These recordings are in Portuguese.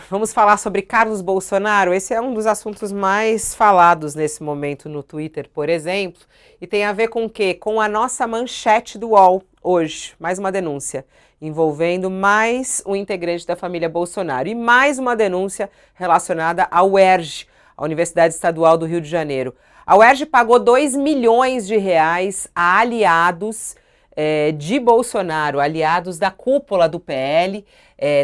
vamos falar sobre Carlos Bolsonaro. Esse é um dos assuntos mais falados nesse momento no Twitter, por exemplo, e tem a ver com o quê? Com a nossa manchete do UOL hoje, mais uma denúncia envolvendo mais um integrante da família Bolsonaro e mais uma denúncia relacionada à UERJ, a Universidade Estadual do Rio de Janeiro. A UERJ pagou 2 milhões de reais a aliados de Bolsonaro, aliados da cúpula do PL,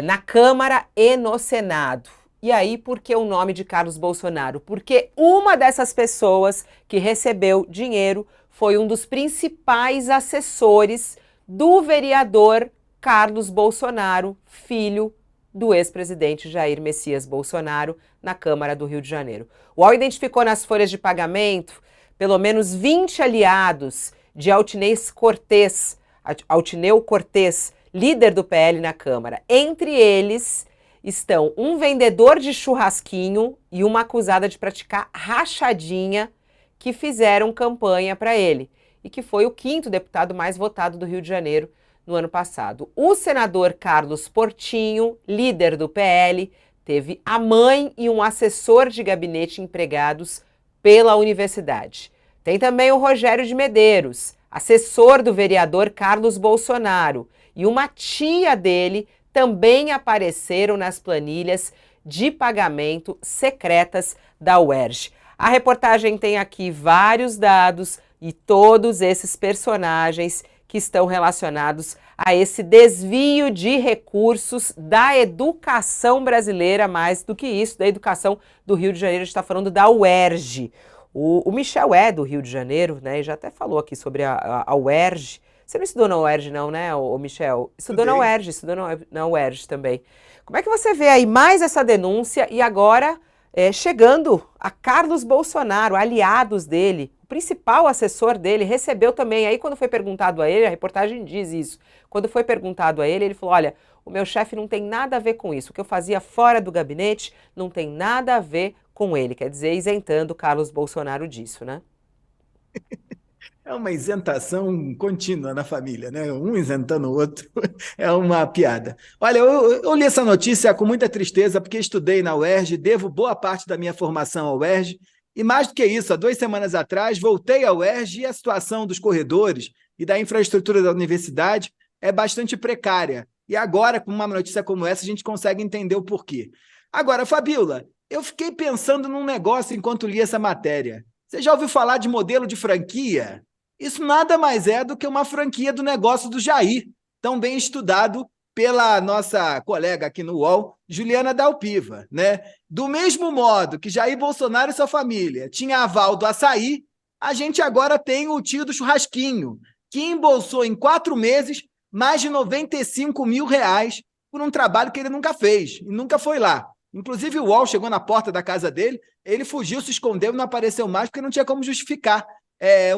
na Câmara e no Senado. E aí, por que o nome de Carlos Bolsonaro? Porque uma dessas pessoas que recebeu dinheiro foi um dos principais assessores do vereador Carlos Bolsonaro, filho do ex-presidente Jair Messias Bolsonaro, na Câmara do Rio de Janeiro. O UOL identificou nas folhas de pagamento pelo menos 20 aliados de Altineu Cortez, líder do PL na Câmara. Entre eles estão um vendedor de churrasquinho e uma acusada de praticar rachadinha que fizeram campanha para ele e que foi o 5º deputado mais votado do Rio de Janeiro no ano passado. O senador Carlos Portinho, líder do PL, teve a mãe e um assessor de gabinete empregados pela universidade. Tem também o Rogério de Medeiros, assessor do vereador Carlos Bolsonaro, e uma tia dele também apareceram nas planilhas de pagamento secretas da UERJ. A reportagem tem aqui vários dados e todos esses personagens que estão relacionados a esse desvio de recursos da educação brasileira, mais do que isso, da educação do Rio de Janeiro. A gente está falando da UERJ. O Michel é do Rio de Janeiro, né? E já até falou aqui sobre a UERJ. Você não estudou na UERJ não, né, o Michel? Estudou na UERJ, estudou na UERJ também. Como é que você vê aí mais essa denúncia e agora chegando a Carlos Bolsonaro, aliados dele, o principal assessor dele, recebeu também. Aí quando foi perguntado a ele, a reportagem diz isso, quando foi perguntado a ele, ele falou, olha, o meu chefe não tem nada a ver com isso, o que eu fazia fora do gabinete não tem nada a ver com ele, quer dizer, isentando Carlos Bolsonaro disso, né? É uma isentação contínua na família, né? Um isentando o outro. É uma piada. Olha, eu li essa notícia com muita tristeza, porque estudei na UERJ, devo boa parte da minha formação à UERJ, e mais do que isso, há 2 semanas atrás, voltei à UERJ e a situação dos corredores e da infraestrutura da universidade é bastante precária. E agora, com uma notícia como essa, a gente consegue entender o porquê. Agora, Fabíola, eu fiquei pensando num negócio enquanto li essa matéria. Você já ouviu falar de modelo de franquia? Isso nada mais é do que uma franquia do negócio do Jair, tão bem estudado pela nossa colega aqui no UOL, Juliana Dalpiva, né? Do mesmo modo que Jair Bolsonaro e sua família tinha aval do açaí, a gente agora tem o tio do churrasquinho, que embolsou em 4 meses mais de 95 mil reais por um trabalho que ele nunca fez e nunca foi lá. Inclusive o UOL chegou na porta da casa dele, ele fugiu, se escondeu e não apareceu mais porque não tinha como justificar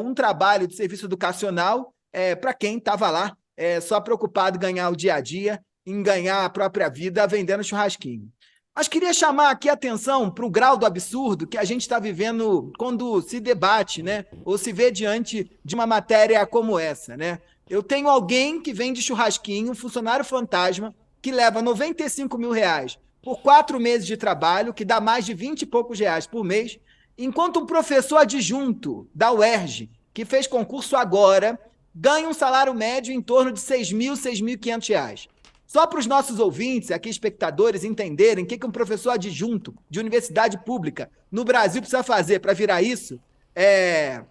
um trabalho de serviço educacional para quem estava lá só preocupado em ganhar o dia a dia, em ganhar a própria vida vendendo churrasquinho. Mas queria chamar aqui a atenção para o grau do absurdo que a gente está vivendo quando se debate, né? Ou se vê diante de uma matéria como essa, né? Eu tenho alguém que vende churrasquinho, um funcionário fantasma, que leva 95 mil reais por 4 meses de trabalho, que dá mais de 20 e poucos reais por mês, enquanto um professor adjunto da UERJ, que fez concurso agora, ganha um salário médio em torno de 6 mil, 6.500 reais. Só para os nossos ouvintes, aqui espectadores, entenderem o que um professor adjunto de universidade pública no Brasil precisa fazer para virar isso,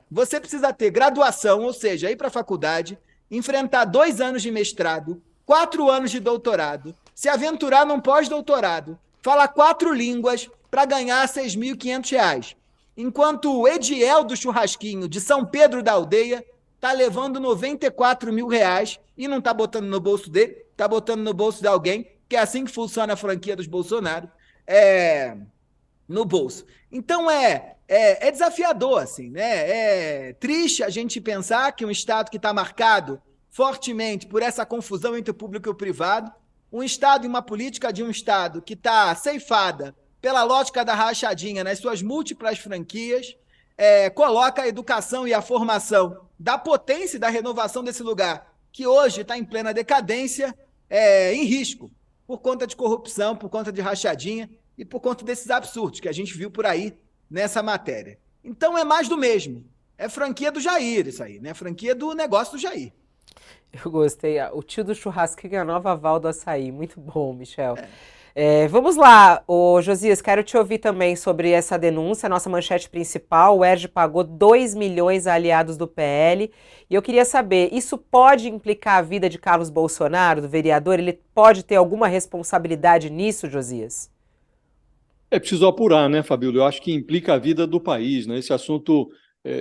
você precisa ter graduação, ou seja, ir para a faculdade, enfrentar 2 anos de mestrado, 4 anos de doutorado, se aventurar num pós-doutorado, falar 4 línguas para ganhar 6.500 reais. Enquanto o Ediel do Churrasquinho, de São Pedro da Aldeia, está levando 94 mil reais e não está botando no bolso dele, está botando no bolso de alguém, que é assim que funciona a franquia dos Bolsonaro, no bolso. Então é desafiador, assim, né? É triste a gente pensar que um Estado que está marcado fortemente por essa confusão entre o público e o privado, um Estado e uma política de um Estado que está ceifada pela lógica da rachadinha nas suas múltiplas franquias, coloca a educação e a formação da potência e da renovação desse lugar, que hoje está em plena decadência, em risco. por conta de corrupção, por conta de rachadinha e por conta desses absurdos que a gente viu por aí nessa matéria. Então é mais do mesmo. É franquia do Jair isso aí, né? Franquia do negócio do Jair. Eu gostei. O tio do churrasquinho é a nova Val do açaí. Muito bom, Michel. Vamos lá, Josias, quero te ouvir também sobre essa denúncia, nossa manchete principal, o ERJ pagou 2 milhões a aliados do PL, e eu queria saber, isso pode implicar a vida de Carlos Bolsonaro, do vereador? Ele pode ter alguma responsabilidade nisso, Josias? É preciso apurar, né, Fabíola? Eu acho que implica a vida do país, né? Esse assunto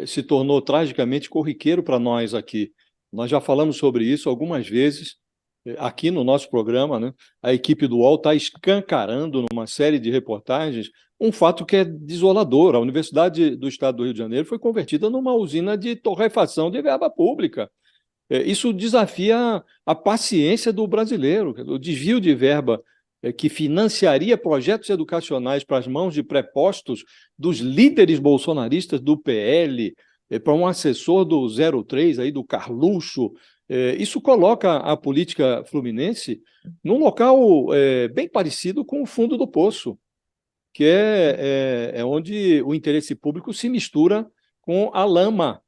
se tornou tragicamente corriqueiro para nós aqui. Nós já falamos sobre isso algumas vezes aqui no nosso programa, né? A equipe do UOL está escancarando numa série de reportagens um fato que é desolador. A Universidade do Estado do Rio de Janeiro foi convertida numa usina de torrefação de verba pública. Isso desafia a paciência do brasileiro. O desvio de verba que financiaria projetos educacionais para as mãos de prepostos dos líderes bolsonaristas do PL, para um assessor do 03, aí, do Carluxo. Isso coloca a política fluminense num local bem parecido com o fundo do poço, que é onde o interesse público se mistura com a lama.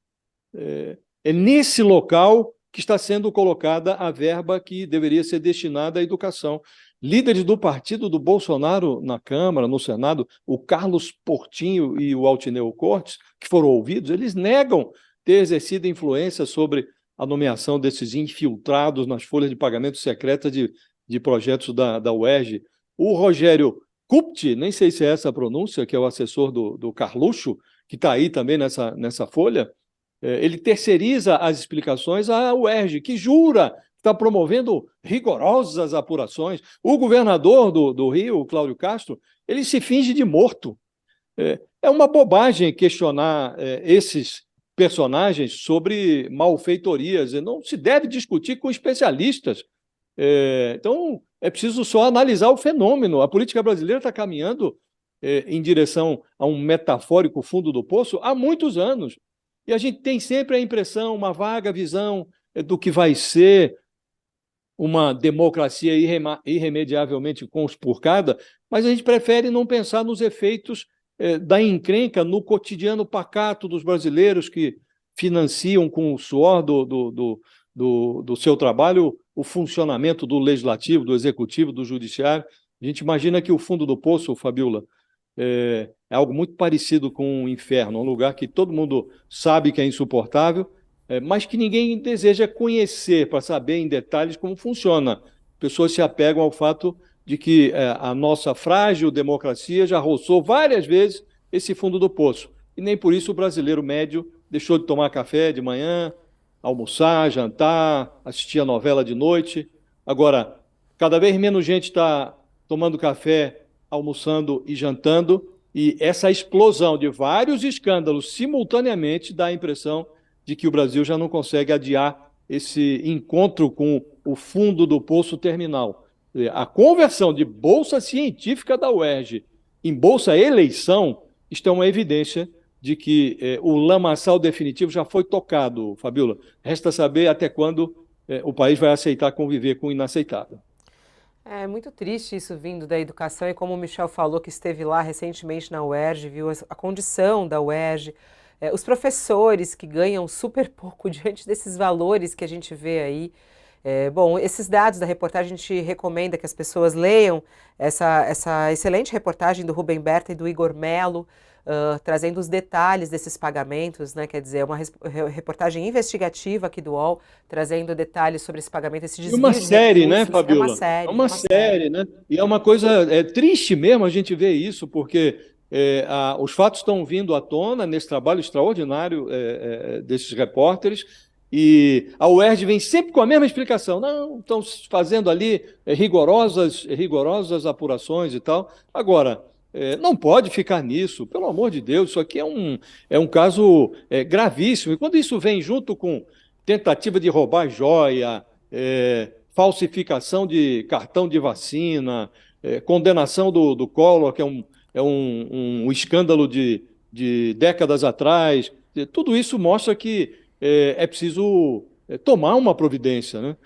É nesse local que está sendo colocada a verba que deveria ser destinada à educação. Líderes do partido do Bolsonaro na Câmara, no Senado, o Carlos Portinho e o Altineu Cortes, que foram ouvidos, eles negam ter exercido influência sobre a nomeação desses infiltrados nas folhas de pagamento secretas de projetos da UERJ. O Rogério Kupti, nem sei se é essa a pronúncia, que é o assessor do Carluxo, que está aí também nessa folha, ele terceiriza as explicações à UERJ, que jura está promovendo rigorosas apurações. O governador do Rio, Cláudio Castro, ele se finge de morto. É uma bobagem questionar esses personagens sobre malfeitorias. Não se deve discutir com especialistas. Então, é preciso só analisar o fenômeno. A política brasileira está caminhando em direção a um metafórico fundo do poço há muitos anos. E a gente tem sempre a impressão, uma vaga visão do que vai ser uma democracia irremediavelmente conspurcada, mas a gente prefere não pensar nos efeitos da encrenca no cotidiano pacato dos brasileiros que financiam com o suor do seu trabalho o funcionamento do legislativo, do executivo, do judiciário. A gente imagina que o fundo do poço, Fabíola, é algo muito parecido com o inferno, um lugar que todo mundo sabe que é insuportável, mas que ninguém deseja conhecer para saber em detalhes como funciona. Pessoas se apegam ao fato de que a nossa frágil democracia já roçou várias vezes esse fundo do poço. E nem por isso o brasileiro médio deixou de tomar café de manhã, almoçar, jantar, assistir a novela de noite. Agora, cada vez menos gente está tomando café, almoçando e jantando, e essa explosão de vários escândalos simultaneamente dá a impressão de que o Brasil já não consegue adiar esse encontro com o fundo do poço terminal. A conversão de bolsa científica da UERJ em bolsa eleição, isto é uma evidência de que o lamaçal definitivo já foi tocado, Fabíola. Resta saber até quando o país vai aceitar conviver com o inaceitável. É muito triste isso vindo da educação, e como o Michel falou, que esteve lá recentemente na UERJ, viu a condição da UERJ, os professores que ganham super pouco diante desses valores que a gente vê aí. Bom, esses dados da reportagem, a gente recomenda que as pessoas leiam essa excelente reportagem do Rubem Berta e do Igor Melo, trazendo os detalhes desses pagamentos, né? Quer dizer, é uma reportagem investigativa aqui do UOL, trazendo detalhes sobre esse pagamento, esse desvio de recursos. Uma série, né, Fabíola? É uma série. É uma série, né? E é uma coisa triste mesmo a gente ver isso, porque os fatos estão vindo à tona nesse trabalho extraordinário desses repórteres, e a UERJ vem sempre com a mesma explicação. Não, estão fazendo ali rigorosas apurações e tal. Agora, não pode ficar nisso, pelo amor de Deus, isso aqui é um caso gravíssimo. E quando isso vem junto com tentativa de roubar joia, falsificação de cartão de vacina, condenação do Collor, que é um escândalo de décadas atrás, tudo isso mostra que é preciso tomar uma providência, né?